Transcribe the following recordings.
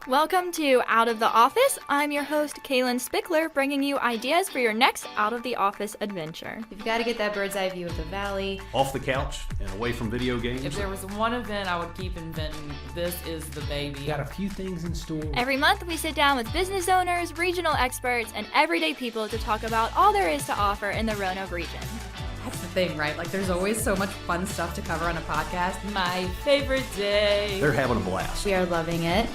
Welcome to Out of the Office. I'm your host, Kaylin Spickler, bringing you ideas for your next Out of the Office adventure. You've got to get that bird's eye view of the valley. Off the couch and away from video games. If there was one event I would keep inventing, this is the baby. Got a few things in store. Every month, we sit down with business owners, regional experts, and everyday people to talk about all there is to offer in the Roanoke region. That's the thing, right? Like, there's always so much fun stuff to cover on a podcast. My favorite day. They're having a blast. We are loving it.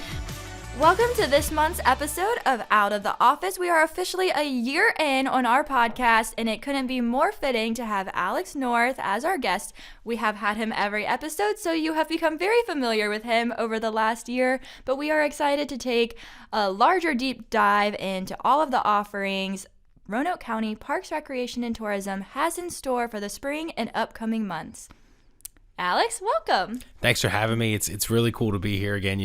Welcome to this month's episode of Out of the Office. We are officially a year in on our podcast, and it couldn't be more fitting to have Alex North as our guest. We have had him every episode, so you have become very familiar with him over the last year, but we are excited to take a larger deep dive into all of the offerings Roanoke County Parks, Recreation, and Tourism has in store for the spring and upcoming months. Alex, welcome. Thanks for having me. It's really cool to be here again.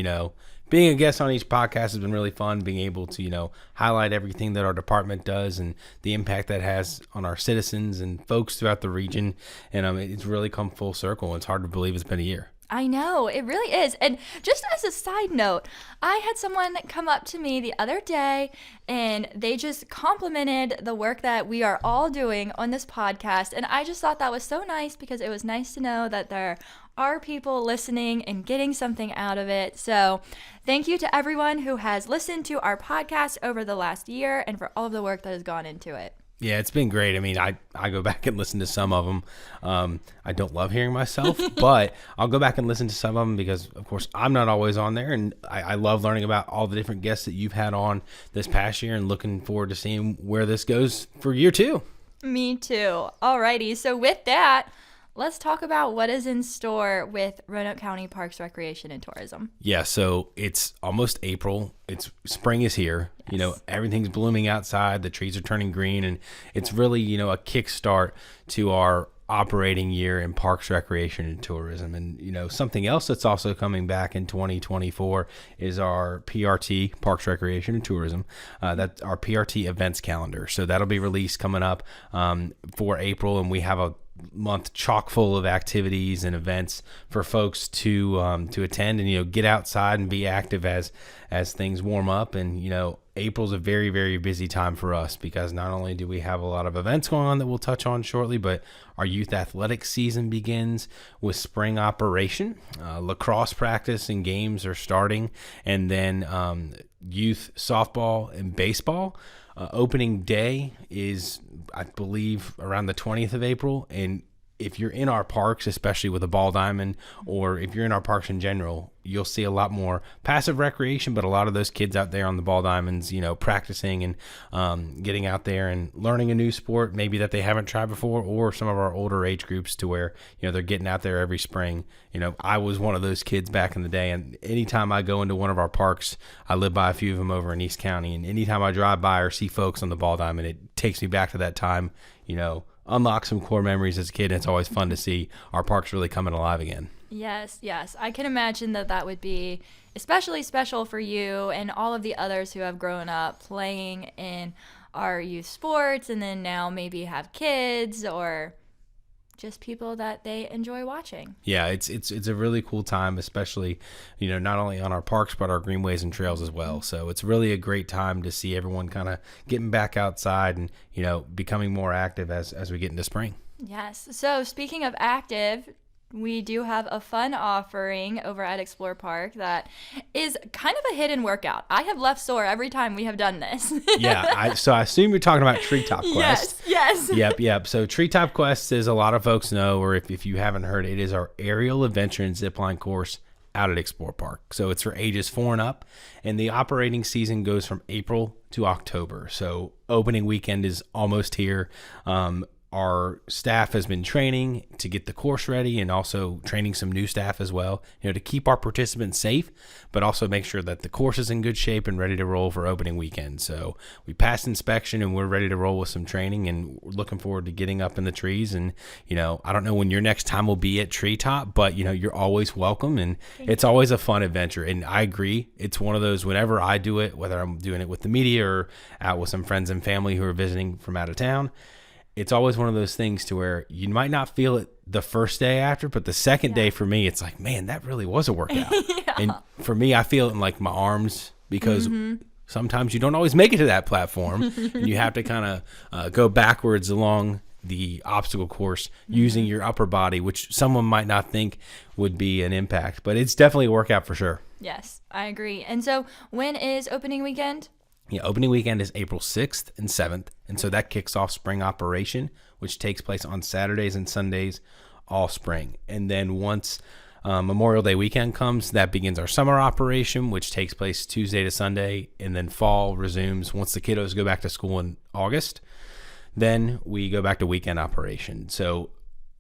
Being a guest on each podcast has been really fun, being able to, highlight everything that our department does and the impact that has on our citizens and folks throughout the region. And it's really come full circle. It's hard to believe it's been a year. I know, it really is. And just as a side note, I had someone come up to me the other day and they just complimented the work that we are all doing on this podcast. And I just thought that was so nice because it was nice to know that there are people listening and getting something out of it. So thank you to everyone who has listened to our podcast over the last year and for all of the work that has gone into it. Yeah, it's been great. I mean, I go back and listen to some of them. I don't love hearing myself, but I'll go back and listen to some of them because, of course, I'm not always on there. And I love learning about all the different guests that you've had on this past year and looking forward to seeing where this goes for year two. Me too. Alrighty, so with that, let's talk about what is in store with Roanoke County Parks, Recreation, and Tourism. Yeah, so it's almost April. Spring is here. Yes. Everything's blooming outside. The trees are turning green, and it's really, a kickstart to our operating year in Parks, Recreation, and Tourism. And, something else that's also coming back in 2024 is our PRT, Parks, Recreation, and Tourism. That's our PRT events calendar. So that'll be released coming up for April, and we have a month chock full of activities and events for folks to attend and get outside and be active as things warm up. And April's a very, very busy time for us because not only do we have a lot of events going on that we'll touch on shortly, but our youth athletics season begins with spring operation. Lacrosse practice and games are starting, and then youth softball and baseball. Opening day is, I believe, around the 20th of April. And if you're in our parks, especially with a ball diamond, or if you're in our parks in general, you'll see a lot more passive recreation, but a lot of those kids out there on the ball diamonds, practicing and getting out there and learning a new sport maybe that they haven't tried before, or some of our older age groups to where, they're getting out there every spring. I was one of those kids back in the day, and anytime I go into one of our parks, I live by a few of them over in East County, and anytime I drive by or see folks on the ball diamond, it takes me back to that time, unlock some core memories as a kid. And it's always fun to see our parks really coming alive again. Yes. I can imagine that would be especially special for you and all of the others who have grown up playing in our youth sports and then now maybe have kids or just people that they enjoy watching. Yeah, it's a really cool time, especially, not only on our parks, but our greenways and trails as well. So it's really a great time to see everyone kind of getting back outside and, becoming more active as we get into spring. Yes. So speaking of active, we do have a fun offering over at Explore Park that is kind of a hidden workout. I have left sore every time we have done this. Yeah, so I assume you're talking about Treetop Quest. Yes. Yep. So Treetop Quest, as a lot of folks know, or if you haven't heard, it is our aerial adventure and zipline course out at Explore Park. So it's for ages 4 and up, and the operating season goes from April to October. So opening weekend is almost here. Our staff has been training to get the course ready and also training some new staff as well, to keep our participants safe, but also make sure that the course is in good shape and ready to roll for opening weekend. So we passed inspection and we're ready to roll with some training, and we're looking forward to getting up in the trees. And, I don't know when your next time will be at Treetop, but, you're always welcome, and it's always a fun adventure. And I agree. It's one of those, whenever I do it, whether I'm doing it with the media or out with some friends and family who are visiting from out of town, it's always one of those things to where you might not feel it the first day after, but the second day for me, it's like, man, that really was a workout. And for me, I feel it in like my arms because sometimes you don't always make it to that platform, and you have to kind of go backwards along the obstacle course using your upper body, which someone might not think would be an impact, but it's definitely a workout for sure. Yes, I agree. And so when is opening weekend? Yeah, opening weekend is April 6th and 7th, and so that kicks off spring operation, which takes place on Saturdays and Sundays all spring. And then once Memorial Day weekend comes, that begins our summer operation, which takes place Tuesday to Sunday, and then fall resumes once the kiddos go back to school in August. Then we go back to weekend operation. So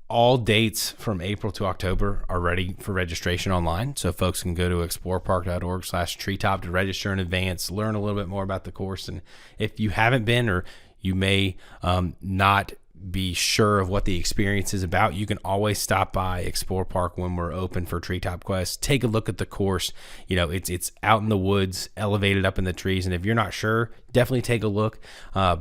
all dates from April to October are ready for registration online. So folks can go to explorepark.org/treetop to register in advance, learn a little bit more about the course. And if you haven't been, or you may not be sure of what the experience is about, you can always stop by Explore Park when we're open for Treetop Quest. Take a look at the course. It's out in the woods, elevated up in the trees, and if you're not sure, definitely take a look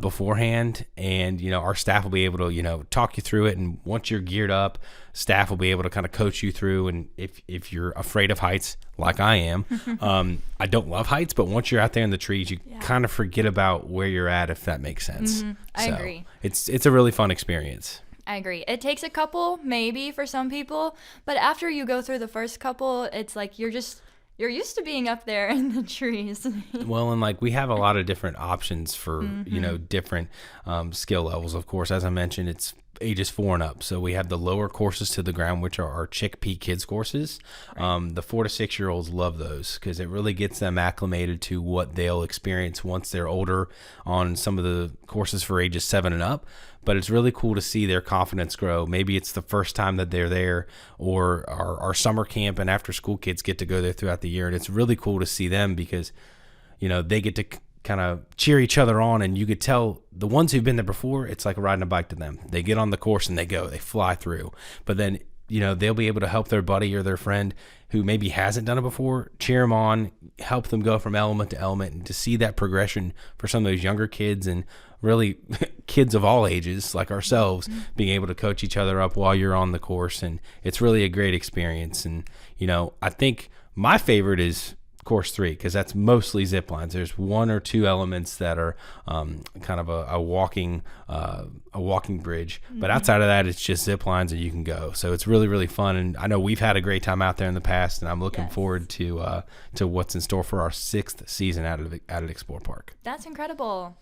beforehand, and our staff will be able to talk you through it. And once you're geared up, staff will be able to kind of coach you through. And if you're afraid of heights, like I am, I don't love heights, but once you're out there in the trees, you kind of forget about where you're at, if that makes sense. I agree. It's a really fun experience. I agree. It takes a couple, maybe, for some people, but after you go through the first couple, it's like you're used to being up there in the trees. Well, and we have a lot of different options for different skill levels. Of course, as I mentioned, it's ages 4 and up. So we have the lower courses to the ground, which are our Chickpea Kids courses. Right. The 4 to 6 year olds love those because it really gets them acclimated to what they'll experience once they're older on some of the courses for ages 7 and up. But it's really cool to see their confidence grow. Maybe it's the first time that they're there, or our summer camp and after school kids get to go there throughout the year. And it's really cool to see them because, they get to kind of cheer each other on, and you could tell the ones who've been there before, it's like riding a bike to them. They get on the course and they fly through. But then, they'll be able to help their buddy or their friend who maybe hasn't done it before, cheer them on, help them go from element to element, and to see that progression for some of those younger kids, and really kids of all ages like ourselves, being able to coach each other up while you're on the course. And it's really a great experience. And, I think my favorite is course 3, because that's mostly zip lines. There's 1 or 2 elements that are kind of a walking bridge, but outside of that, it's just zip lines and you can go. So it's really, really fun. And I know we've had a great time out there in the past, and I'm looking forward to what's in store for our 6th season out at Explore Park. That's incredible.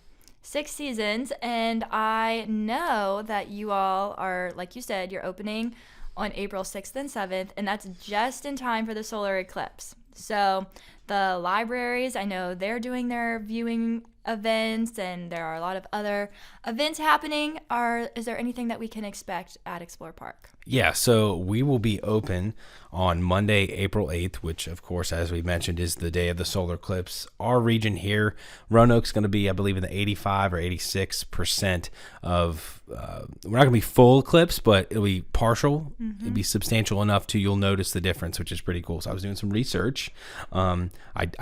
6 seasons, and I know that you all are, like you said, you're opening on April 6th and 7th, and that's just in time for the solar eclipse. So the libraries, I know they're doing their viewing events, and there are a lot of other events happening. Is there anything that we can expect at Explore Park? Yeah, so we will be open on Monday, April 8th, which, of course, as we mentioned, is the day of the solar eclipse. Our region here, Roanoke's going to be, I believe, in the 85 or 86% of, we're not going to be full eclipse, but it'll be partial. It'll be substantial enough to you'll notice the difference, which is pretty cool. So I was doing some research. I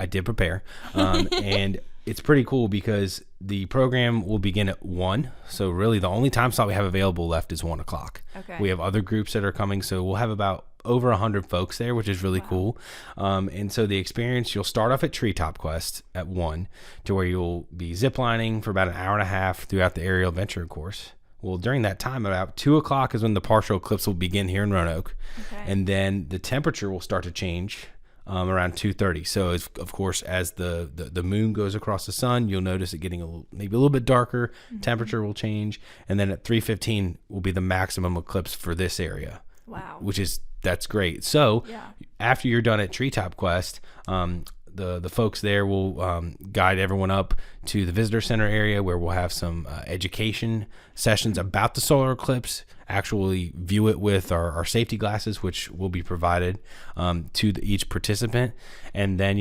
did prepare, and it's pretty cool because the program will begin at 1. So really the only time slot we have available left is 1 o'clock. Okay. We have other groups that are coming, so we'll have about over 100 folks there, which is really cool. And so the experience, you'll start off at Treetop Quest at 1, to where you'll be ziplining for about an hour and a half throughout the aerial adventure course. Well, during that time, about 2 o'clock is when the partial eclipse will begin here in Roanoke. Okay. And then the temperature will start to change around 2:30. So, of course, as the moon goes across the sun, you'll notice it getting maybe a little bit darker. Temperature will change, and then at 3:15 will be the maximum eclipse for this area. Wow. That's great. So, after you're done at Treetop Quest, the folks there will guide everyone up to the visitor center area, where we'll have some education sessions about the solar eclipse, actually view it with our safety glasses, which will be provided to each participant. And then,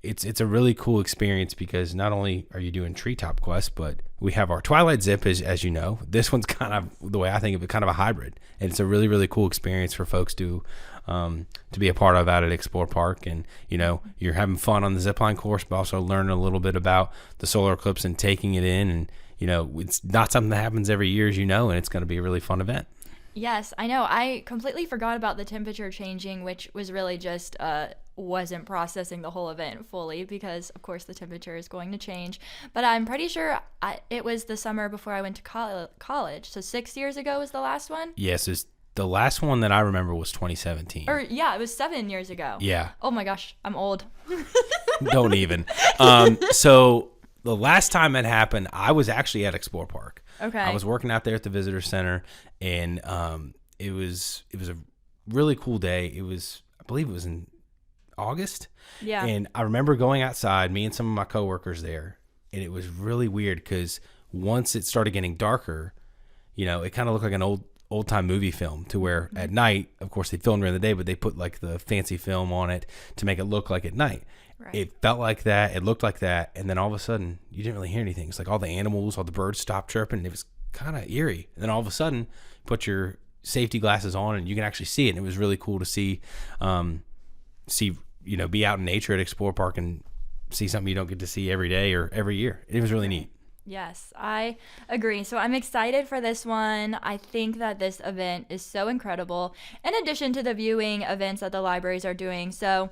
it's a really cool experience, because not only are you doing Treetop Quest, but we have our Twilight Zip, as you know. This one's kind of, the way I think of it, kind of a hybrid. And it's a really, really cool experience for folks to be a part of out at Explore Park. And, you're having fun on the zipline course, but also learning a little bit about the solar eclipse and taking it in. And, it's not something that happens every year, and it's going to be a really fun event. Yes, I know. I completely forgot about the temperature changing, which was really just wasn't processing the whole event fully because, of course, the temperature is going to change. But I'm pretty sure it was the summer before I went to college. So 6 years ago was the last one? Yes, the last one that I remember was 2017. Or, yeah, it was 7 years ago. Yeah. Oh my gosh, I'm old. Don't even. So the last time it happened, I was actually at Explore Park. Okay. I was working out there at the visitor center, and it was a really cool day. I believe it was in August. Yeah. And I remember going outside, me and some of my coworkers there, and it was really weird because once it started getting darker, it kind of looked like an old time movie film to where at night, of course they filmed during the day, but they put like the fancy film on it to make it look like at night. Right. It felt like that. It looked like that. And then all of a sudden you didn't really hear anything. It's like all the animals, all the birds stopped chirping. It was kind of eerie. And then all of a sudden put your safety glasses on and you can actually see it. And it was really cool to see, be out in nature at Explore Park and see something you don't get to see every day or every year. It was really neat. Yes, I agree. So I'm excited for this one. I think that this event is so incredible, in addition to the viewing events that the libraries are doing. So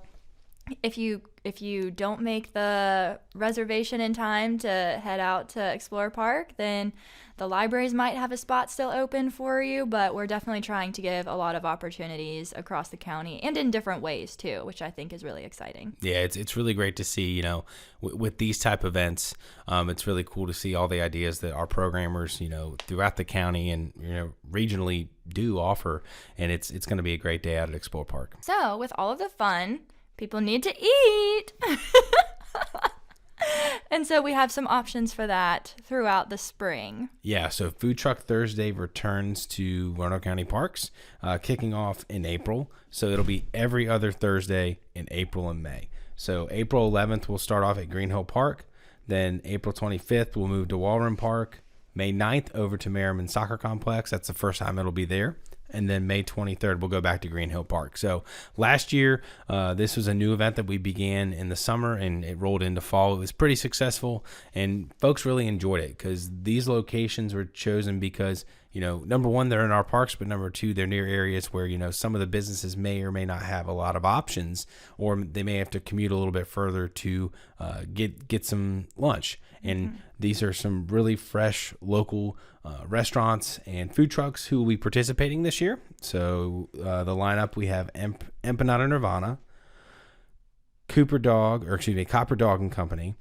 if you don't make the reservation in time to head out to Explore Park, then the libraries might have a spot still open for you, but we're definitely trying to give a lot of opportunities across the county and in different ways too, which I think is really exciting. Yeah, it's really great to see, with these type of events, it's really cool to see all the ideas that our programmers, throughout the county and, regionally do offer. And it's going to be a great day out at Explore Park. So with all of the fun, people need to eat. And so we have some options for that throughout the spring. Yeah, so Food Truck Thursday returns to Roanoke County Parks, kicking off in April. So it'll be every other Thursday in April and May. So April 11th, we'll start off at Green Hill Park. Then April 25th, we'll move to Walren Park. May 9th, over to Merriman Soccer Complex. That's the first time it'll be there. And then May 23rd, we'll go back to Green Hill Park. So last year, this was a new event that we began in the summer, and it rolled into fall. It was pretty successful, and folks really enjoyed it because these locations were chosen because, number one, they're in our parks, but number two, they're near areas where, some of the businesses may or may not have a lot of options, or they may have to commute a little bit further to get some lunch. And these are some really fresh local restaurants and food trucks who will be participating this year. So the lineup, we have Empanada Nirvana, Copper Dog and Company,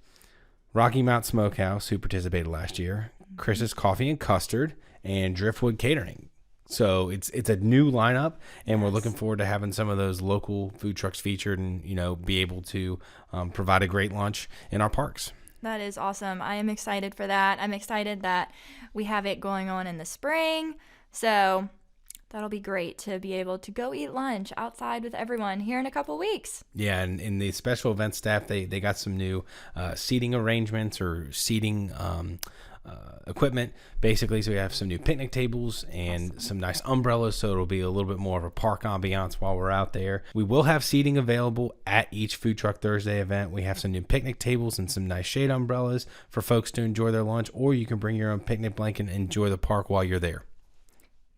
Rocky Mount Smokehouse, who participated last year, Chris's Coffee and Custard, and Driftwood Catering. So it's a new lineup, and we're looking forward to having some of those local food trucks featured and, be able to provide a great lunch in our parks. That is awesome. I am excited for that. I'm excited that we have it going on in the spring. So that'll be great to be able to go eat lunch outside with everyone here in a couple weeks. Yeah, and in the special event staff, they got some new seating arrangements or seating equipment, basically. So we have some new picnic tables and some nice umbrellas, so it'll be a little bit more of a park ambiance while we're out there. We will have seating available at each Food Truck Thursday event. We have some new picnic tables and some nice shade umbrellas for folks to enjoy their lunch, or you can bring your own picnic blanket and enjoy the park while you're there.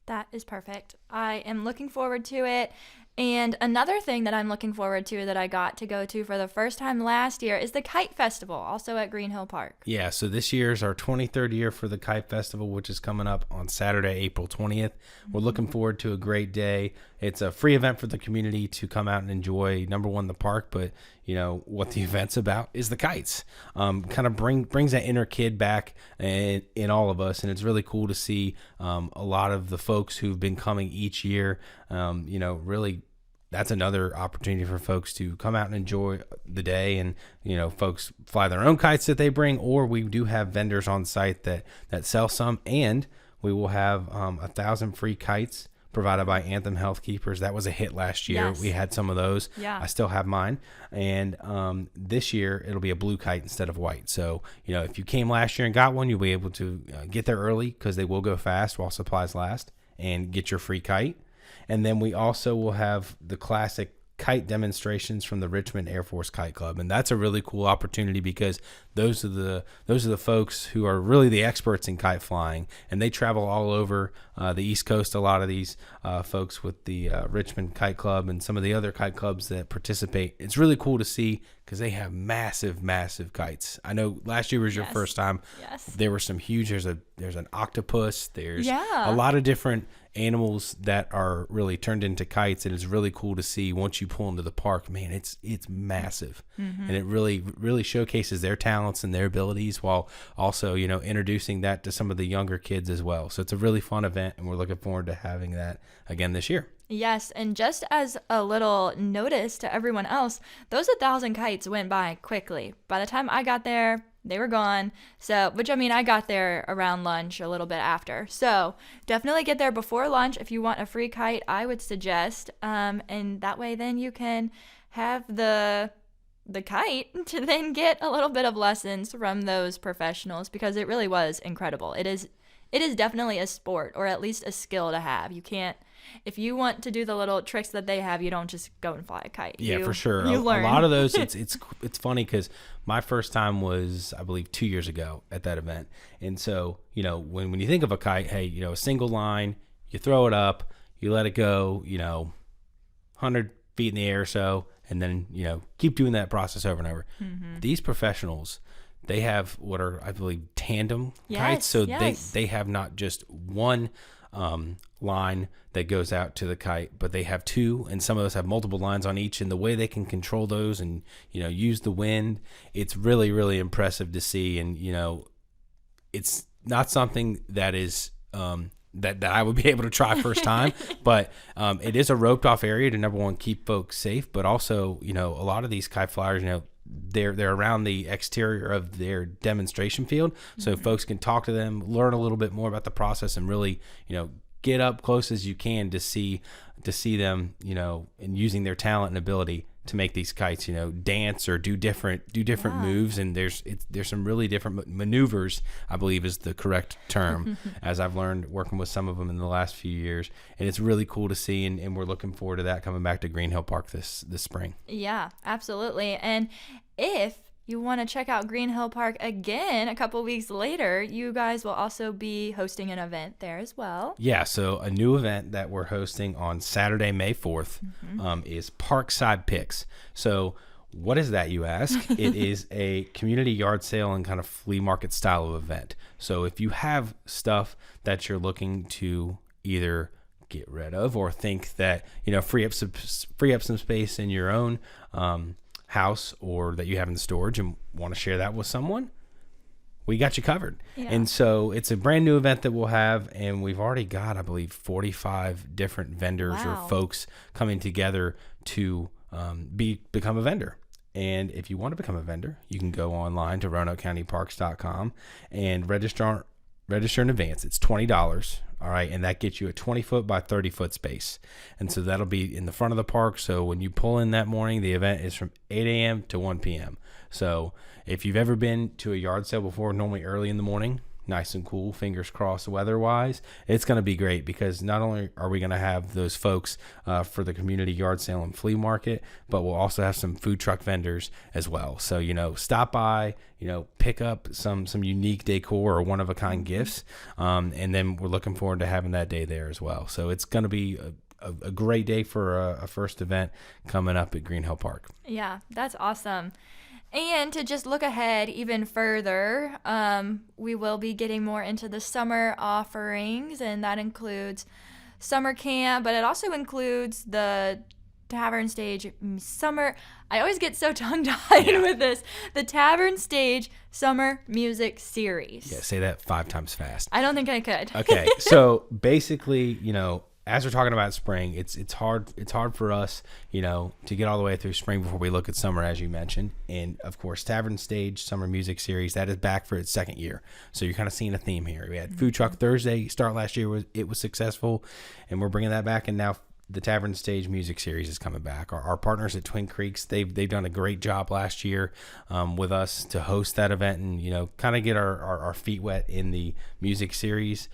That is perfect. I am looking forward to it. And another thing that I'm looking forward to that I got to go to for the first time last year is the Kite Festival, also at Green Hill Park. Yeah, so this year is our 23rd year for the Kite Festival, which is coming up on Saturday, April 20th. We're looking forward to a great day. It's a free event for the community to come out and enjoy, number one, the park, but what the event's about is the kites. Kind of brings that inner kid back in all of us, and it's really cool to see a lot of the folks who've been coming each year, really. That's another opportunity for folks to come out and enjoy the day, and folks fly their own kites that they bring, or we do have vendors on site that sell some, and we will have 1,000 free kites provided by Anthem Health Keepers. That was a hit last year. Yes. We had some of those. Yeah. I still have mine, and this year it'll be a blue kite instead of white. So if you came last year and got one, you'll be able to get there early because they will go fast while supplies last, and get your free kite. And then we also will have the classic kite demonstrations from the Richmond Air Force Kite Club, and that's a really cool opportunity because those are the folks who are really the experts in kite flying, and they travel all over the East Coast. A lot of these folks with the Richmond Kite Club and some of the other kite clubs that participate. It's really cool to see because they have massive kites. I know last year was your first time. Yes. There were some huge. There's an octopus. There's Yeah. a lot of different animals that are really turned into kites, and it's really cool to see once you pull into the park. Man, it's massive, and it really showcases their talents and their abilities while also introducing that to some of the younger kids as well. So it's a really fun event, and we're looking forward to having that again this year. Yes, and just as a little notice to everyone else, those 1,000 kites went by quickly. By the time I got there, they were gone. So, which I mean, I got there around lunch, a little bit after. So definitely get there before lunch if you want a free kite. I would suggest, and that way then you can have the kite to then get a little bit of lessons from those professionals, because it really was incredible. It is definitely a sport, or at least a skill to have. You can't, if you want to do the little tricks that they have, you don't just go and fly a kite. Yeah, for sure. You a learn. lot of those, it's funny because my first time was, I believe, 2 years ago at that event. And so, when you think of a kite, hey, a single line, you throw it up, you let it go, 100 feet in the air or so, and then, keep doing that process over and over. Mm-hmm. These professionals, they have what are, I believe, tandem kites. So they have not just one line that goes out to the kite, but they have two, and some of us have multiple lines on each, and the way they can control those and use the wind, it's really impressive to see. And it's not something that is that I would be able to try first time, but it is a roped off area to, number one, keep folks safe, but also a lot of these kite flyers, they're around the exterior of their demonstration field, so folks can talk to them, learn a little bit more about the process, and really get up close as you can to see them and using their talent and ability to make these kites dance or do different moves. And there's some really different maneuvers, I believe is the correct term, as I've learned working with some of them in the last few years, and it's really cool to see, and we're looking forward to that coming back to Green Hill Park this spring. Yeah, absolutely. And if you want to check out Green Hill Park again a couple weeks later, you guys will also be hosting an event there as well. Yeah, so a new event that we're hosting on Saturday, May 4th, is Parkside Picks. So what is that, you ask? It is a community yard sale and kind of flea market style of event. So if you have stuff that you're looking to either get rid of or think that, free up some space in your own house, or that you have in storage and want to share that with someone, we got you covered. Yeah. And so it's a brand new event that we'll have, and we've already got, I believe, 45 different vendors or folks coming together to become a vendor. And if you want to become a vendor, you can go online to RoanokeCountyParks.com and register in advance. It's $20. All right, and that gets you a 20-foot by 30-foot space. And so that'll be in the front of the park. So when you pull in that morning, the event is from 8 a.m. to 1 p.m. So if you've ever been to a yard sale before, normally early in the morning, nice and cool, fingers crossed weather-wise, it's going to be great, because not only are we going to have those folks for the community yard sale and flea market, but we'll also have some food truck vendors as well. So, stop by, pick up some unique decor or one-of-a-kind gifts, and then we're looking forward to having that day there as well. So it's going to be a great day for a first event coming up at Green Hill Park. Yeah, that's awesome. And to just look ahead even further, we will be getting more into the summer offerings, and that includes summer camp, but it also includes the Tavern Stage summer. I always get so tongue-tied with this. The Tavern Stage Summer Music Series. Yeah, say that 5 times fast. I don't think I could. Okay, so basically, as we're talking about spring, it's hard for us, to get all the way through spring before we look at summer, as you mentioned. And of course, Tavern Stage Summer Music Series, that is back for its second year. So you're kind of seeing a theme here. We had Food Truck Thursday start last year, it was successful, and we're bringing that back. And now the Tavern Stage Music Series is coming back. Our partners at Twin Creeks, they've done a great job last year with us to host that event and kind of get our feet wet in the music series.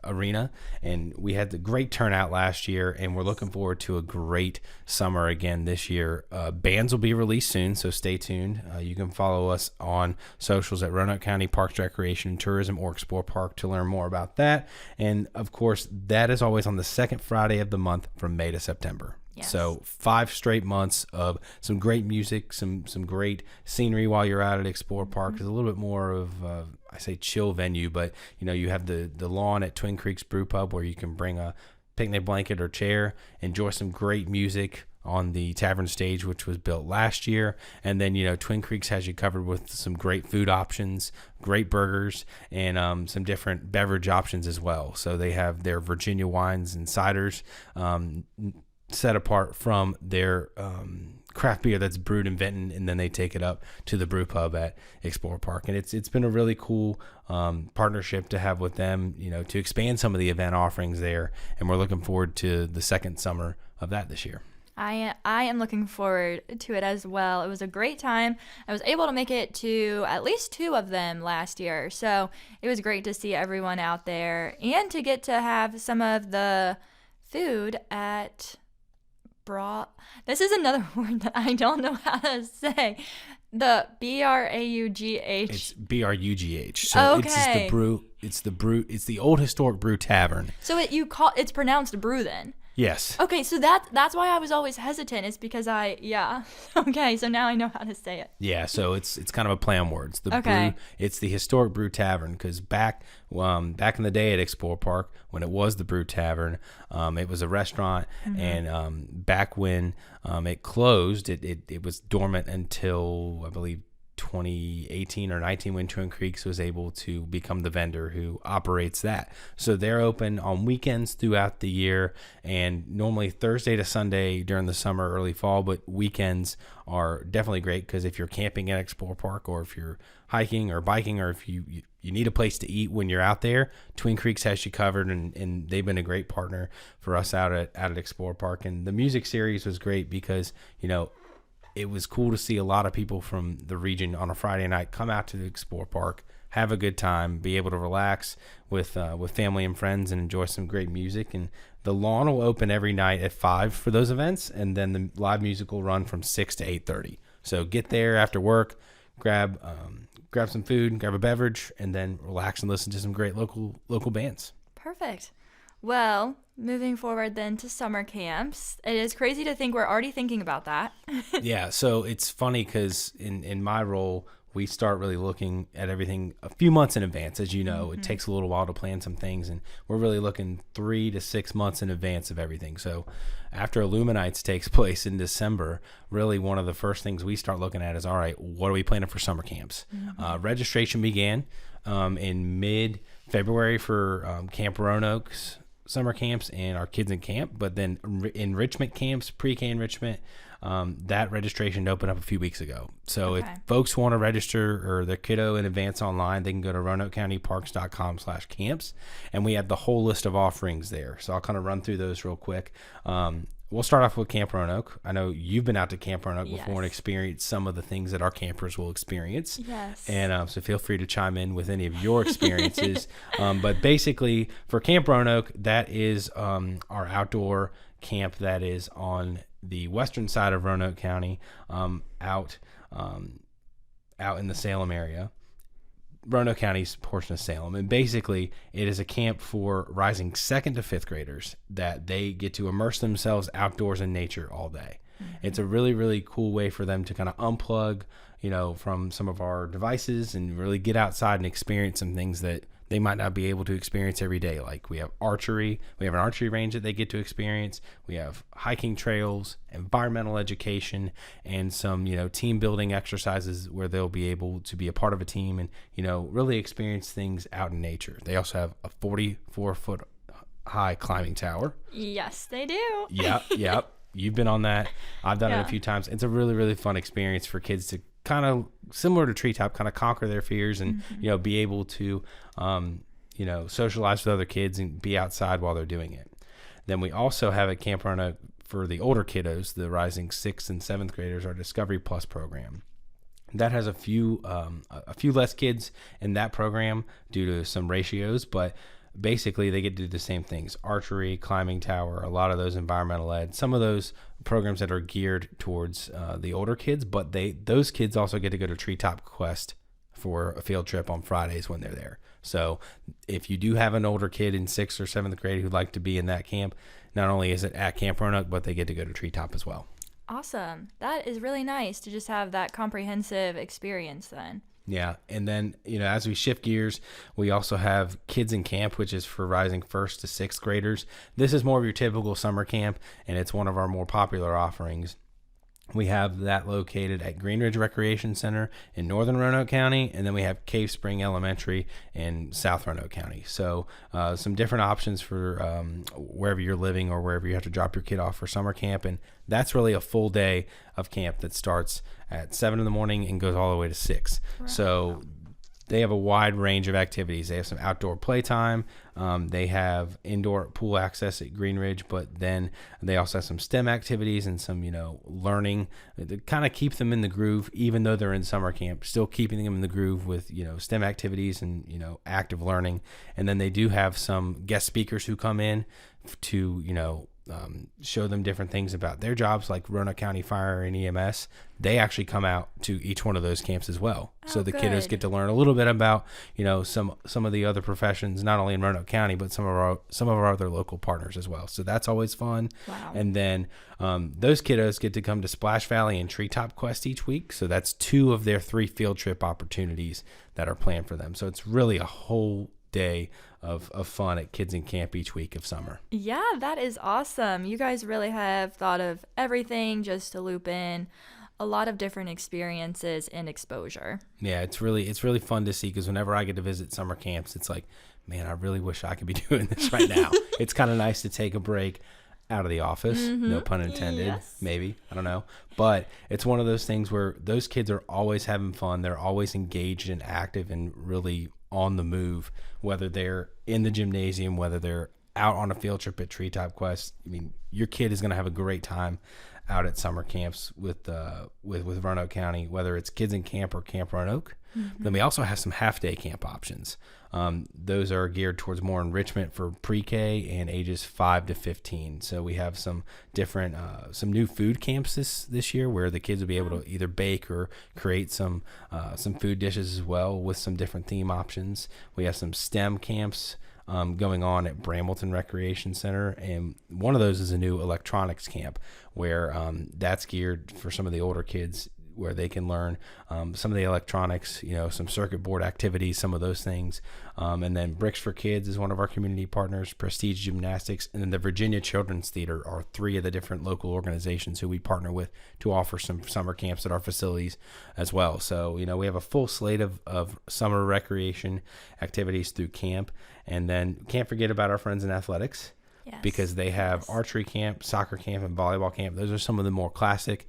arena, and we had the great turnout last year, and we're looking forward to a great summer again this year. Bands will be released soon, so stay tuned. You can follow us on socials at Roanoke County Parks, Recreation and Tourism or Explore Park to learn more about that. And of course, that is always on the second Friday of the month from May to September. Yes. So 5 straight months of some great music, some great scenery while you're out at Explore Park. It's a little bit more of I say chill venue, but you have the lawn at Twin Creeks Brew Pub where you can bring a picnic blanket or chair, enjoy some great music on the tavern stage, which was built last year. And then Twin Creeks has you covered with some great food options, great burgers, and some different beverage options as well. So they have their Virginia wines and ciders set apart from their craft beer that's brewed in Benton, and then they take it up to the brew pub at Explore Park. And it's been a really cool partnership to have with them, to expand some of the event offerings there. And we're looking forward to the second summer of that this year. I am looking forward to it as well. It was a great time. I was able to make it to at least 2 of them last year. So it was great to see everyone out there and to get to have some of the food at This is another word that I don't know how to say. The BRAUGH. It's BRUGH. So okay. It's the old historic brew tavern. So it's pronounced brew then. Yes. Okay, so that's why I was always hesitant. It's because Okay, so now I know how to say it. Yeah, so it's kind of a play on words. Okay. Brew, it's the historic brew tavern, because back in the day at Explore Park, when it was the brew tavern, it was a restaurant, and back when it closed, it was dormant until I believe 2018 or 19 when Twin Creeks was able to become the vendor who operates that. So they're open on weekends throughout the year, and normally Thursday to Sunday during the summer, early fall, but weekends are definitely great, because if you're camping at Explore Park, or if you're hiking or biking, or if you need a place to eat when you're out there, Twin Creeks has you covered, and they've been a great partner for us out at Explore Park. And the music series was great because, it was cool to see a lot of people from the region on a Friday night come out to the Explore Park, have a good time, be able to relax with family and friends, and enjoy some great music. And the lawn will open every night at 5 for those events, and then the live music will run from 6 to 8:30. So get there after work, grab some food, grab a beverage, and then relax and listen to some great local bands. Perfect. Well, moving forward then to summer camps. It is crazy to think we're already thinking about that. Yeah, so it's funny because in my role, we start really looking at everything a few months in advance. As you know, it takes a little while to plan some things, and we're really looking 3 to 6 months in advance of everything. So after Illuminates takes place in December, really one of the first things we start looking at is, all right, what are we planning for summer camps? Registration began in mid-February for Camp Roanoke's summer camps and our Kids in Camp, but then enrichment camps, pre-K enrichment, that registration opened up a few weeks ago. So if folks want to register or their kiddo in advance online, they can go to RoanokeCountyParks.com/camps, and we have the whole list of offerings there. So I'll kind of run through those real quick. We'll start off with Camp Roanoke. I know you've been out to Camp Roanoke before and experienced some of the things that our campers will experience. Yes. And so feel free to chime in with any of your experiences. But basically, for Camp Roanoke, that is our outdoor camp that is on the western side of Roanoke County, out in the Salem area. Roanoke County's portion of Salem, and basically it is a camp for rising 2nd to 5th graders that they get to immerse themselves outdoors in nature all day. It's a really, really cool way for them to kind of unplug, from some of our devices and really get outside and experience some things that they might not be able to experience every day. Like we have archery, we have an archery range that they get to experience. We have hiking trails, environmental education, and some, team building exercises where they'll be able to be a part of a team and, really experience things out in nature. They also have a 44-foot high climbing tower. Yes, they do. Yep. You've been on that. I've done it a few times. It's a really, really fun experience for kids to kind of similar to Treetop, kind of conquer their fears and, be able to, socialize with other kids and be outside while they're doing it. Then we also have at Camp Roanoke for the older kiddos, the rising 6th and 7th graders, our Discovery Plus program. That has a few less kids in that program due to some ratios, but basically they get to do the same things: archery, climbing tower, a lot of those environmental ed, some of those programs that are geared towards the older kids, but those kids also get to go to Treetop Quest for a field trip on Fridays when they're there. So if you do have an older kid in 6th or 7th grade who'd like to be in that camp, not only is it at Camp Roanoke, but they get to go to Treetop as well. Awesome. That is really nice to just have that comprehensive experience then. Yeah, and then, as we shift gears, we also have Kids in Camp, which is for rising 1st to 6th graders. This is more of your typical summer camp, and it's one of our more popular offerings. We have that located at Green Ridge Recreation Center in northern Roanoke County, and then we have Cave Spring Elementary in South Roanoke County. So some different options for wherever you're living or wherever you have to drop your kid off for summer camp. And that's really a full day of camp that starts at 7 in the morning and goes all the way to 6. Right. So they have a wide range of activities. They have some outdoor playtime. They have indoor pool access at Green Ridge, but then they also have some STEM activities and some, learning to kind of keep them in the groove, even though they're in summer camp, still keeping them in the groove with, STEM activities and, active learning. And then they do have some guest speakers who come in to, show them different things about their jobs, like Roanoke County Fire and EMS. They actually come out to each one of those camps as well. So the kiddos get to learn a little bit about, some of the other professions, not only in Roanoke County, but some of our other local partners as well. So that's always fun. Wow. And then those kiddos get to come to Splash Valley and Treetop Quest each week. So that's 2 of their 3 field trip opportunities that are planned for them. So it's really a whole day of fun at Kids in Camp each week of summer. Yeah, that is awesome. You guys really have thought of everything just to loop in a lot of different experiences and exposure. Yeah, it's really fun to see, because whenever I get to visit summer camps, it's like, man, I really wish I could be doing this right now. It's kind of nice to take a break out of the office, no pun intended, yes. Maybe, I don't know. But it's one of those things where those kids are always having fun. They're always engaged and active and really on the move, whether they're in the gymnasium, whether they're out on a field trip at Treetop Quest. I mean, your kid is going to have a great time out at summer camps with Roanoke County, whether it's Kids in Camp or Camp Roanoke. Mm-hmm. Then we also have some half-day camp options. Those are geared towards more enrichment for pre-K and ages 5 to 15. So we have some different, some new food camps this year, where the kids will be able to either bake or create some food dishes as well, with some different theme options. We have some STEM camps going on at Brambleton Recreation Center, and one of those is a new electronics camp, where that's geared for some of the older kids, where they can learn some of the electronics, some circuit board activities, some of those things. And then Bricks for Kids is one of our community partners, Prestige Gymnastics, and then the Virginia Children's Theater are 3 of the different local organizations who we partner with to offer some summer camps at our facilities as well. So, we have a full slate of summer recreation activities through camp. And then can't forget about our friends in athletics. Yes. Because they have archery camp, soccer camp, and volleyball camp. Those are some of the more classic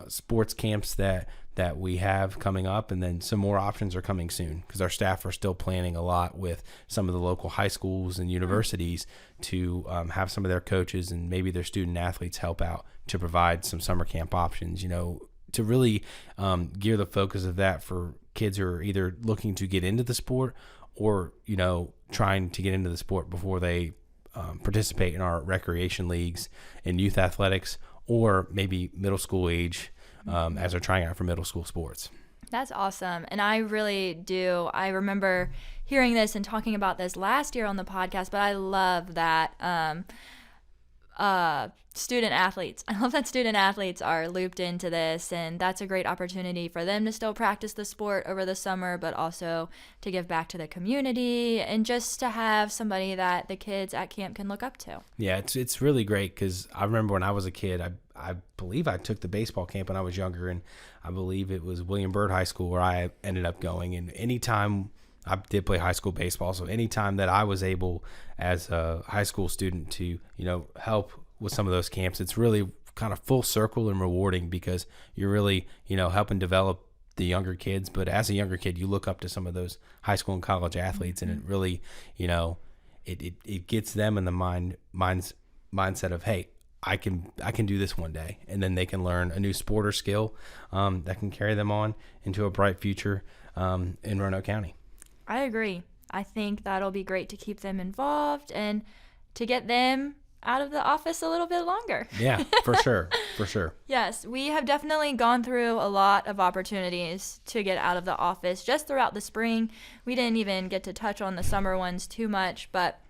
sports camps that we have coming up, and then some more options are coming soon, because our staff are still planning a lot with some of the local high schools and universities to have some of their coaches and maybe their student athletes help out to provide some summer camp options, to really gear the focus of that for kids who are either looking to get into the sport or, trying to get into the sport before they participate in our recreation leagues and youth athletics, or maybe middle school age as they're trying out for middle school sports. That's awesome. And I really do. I remember hearing this and talking about this last year on the podcast, but I love that student athletes. I love that student athletes are looped into this, and that's a great opportunity for them to still practice the sport over the summer, but also to give back to the community and just to have somebody that the kids at camp can look up to. Yeah, it's really great, because I remember when I was a kid, I believe I took the baseball camp when I was younger, and I believe it was William Byrd High School where I ended up going. And anytime I did play high school baseball, so anytime that I was able as a high school student to, help with some of those camps, it's really kind of full circle and rewarding, because you're really, helping develop the younger kids. But as a younger kid, you look up to some of those high school and college athletes, and it really, it gets them in the mindset of, hey, I can do this one day, and then they can learn a new sport or skill that can carry them on into a bright future in Roanoke County. I agree. I think that'll be great to keep them involved and to get them out of the office a little bit longer. Yeah, for sure. For sure. Yes, we have definitely gone through a lot of opportunities to get out of the office just throughout the spring. We didn't even get to touch on the summer ones too much, but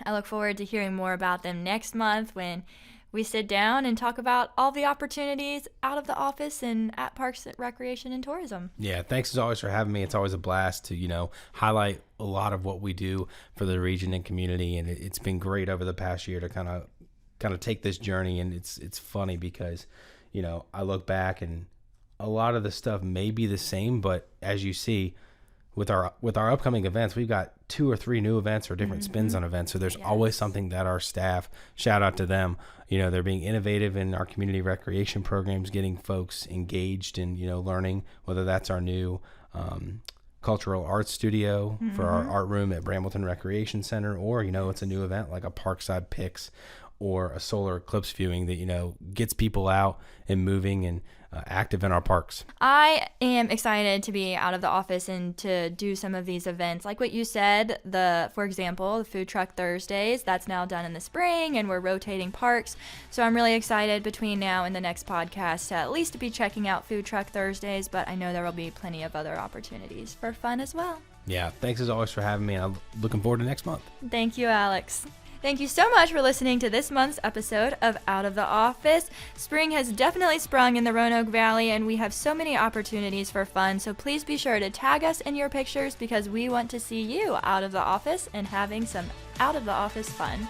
I look forward to hearing more about them next month when we sit down and talk about all the opportunities out of the office and at Parks, Recreation, and Tourism. Yeah, thanks as always for having me. It's always a blast to, highlight a lot of what we do for the region and community, and it's been great over the past year to kind of take this journey. And it's funny because, I look back and a lot of the stuff may be the same, but as you see, with our upcoming events, we've got 2 or 3 new events or different spins on events. So there's always something that our staff, shout out to them, they're being innovative in our community recreation programs, getting folks engaged in, learning, whether that's our new cultural arts studio for our art room at Brambleton Recreation Center, or, it's a new event like a Parkside Picks or a solar eclipse viewing that, gets people out and moving and active in our parks. I am excited to be out of the office and to do some of these events. Like what you said, for example, the Food Truck Thursdays, that's now done in the spring, and we're rotating parks. So I'm really excited between now and the next podcast to at least be checking out Food Truck Thursdays, but I know there will be plenty of other opportunities for fun as well. Yeah, thanks as always for having me, and I'm looking forward to next month. Thank you, Alex. Thank you so much for listening to this month's episode of Out of the Office. Spring has definitely sprung in the Roanoke Valley, and we have so many opportunities for fun, so please be sure to tag us in your pictures because we want to see you out of the office and having some out of the office fun.